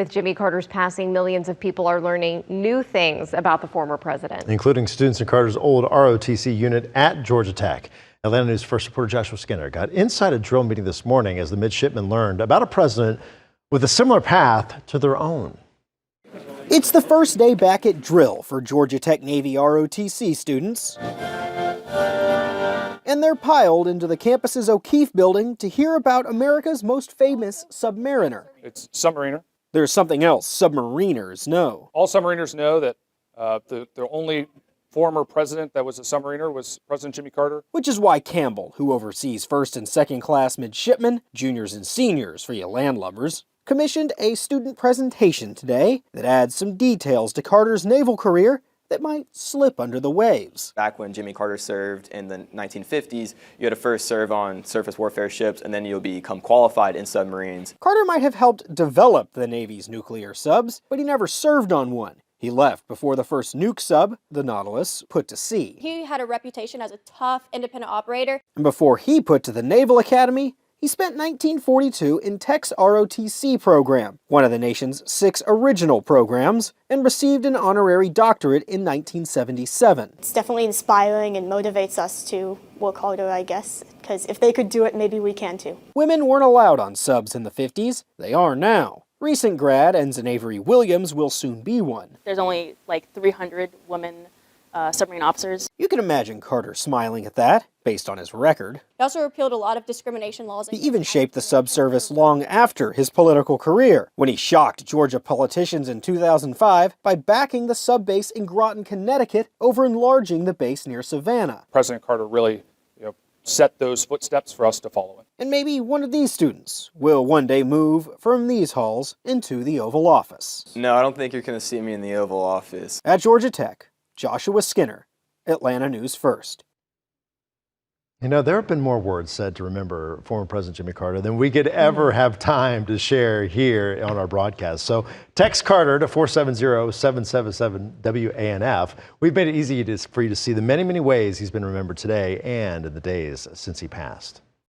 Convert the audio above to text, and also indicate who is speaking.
Speaker 1: With Jimmy Carter's passing, millions of people are learning new things about the former president,
Speaker 2: including students in Carter's old ROTC unit at Georgia Tech. Atlanta News First reporter Joshua Skinner got inside a drill meeting this morning as the midshipmen learned about a president with a similar path to their own.
Speaker 3: It's the first day back at drill for Georgia Tech Navy ROTC students. And they're piled into the campus's O'Keefe building to hear about America's most famous submariner.
Speaker 4: It's submariner.
Speaker 3: There's something else submariners know.
Speaker 4: All submariners know that the only former president that was a submariner was President Jimmy Carter.
Speaker 3: Which is why Campbell, who oversees first and second class midshipmen, juniors and seniors for you landlubbers, commissioned a student presentation today that adds some details to Carter's naval career that might slip under the waves.
Speaker 5: Back when Jimmy Carter served in the 1950s, you had to first serve on surface warfare ships and then you'll become qualified in submarines.
Speaker 3: Carter might have helped develop the Navy's nuclear subs, but he never served on one. He left before the first nuke sub, the Nautilus, put to sea.
Speaker 6: He had a reputation as a tough, independent operator.
Speaker 3: And before he put to the Naval Academy, he spent 1942 in Tech's ROTC program, one of the nation's 6 original programs, and received an honorary doctorate in 1977.
Speaker 6: It's definitely inspiring and motivates us to work harder, I guess, because if they could do it, maybe we can too.
Speaker 3: Women weren't allowed on subs in the 50s. They are now. Recent grad Ensign Avery Williams will soon be one.
Speaker 7: There's only like 300 women submarine officers.
Speaker 3: You can imagine Carter smiling at that, based on his record.
Speaker 6: He also repealed a lot of discrimination laws.
Speaker 3: He even shaped the subservice long after his political career, when he shocked Georgia politicians in 2005 by backing the sub base in Groton, Connecticut, over enlarging the base near Savannah.
Speaker 4: President Carter really set those footsteps for us to follow in.
Speaker 3: And maybe one of these students will one day move from these halls into the Oval Office.
Speaker 5: No, I don't think you're going to see me in the Oval Office.
Speaker 3: At Georgia Tech, Joshua Skinner, Atlanta News First.
Speaker 2: You know, there have been more words said to remember former President Jimmy Carter than we could ever have time to share here on our broadcast. So text Carter to 470-777-WANF. We've made it easy for you to see the many, many ways he's been remembered today and in the days since he passed.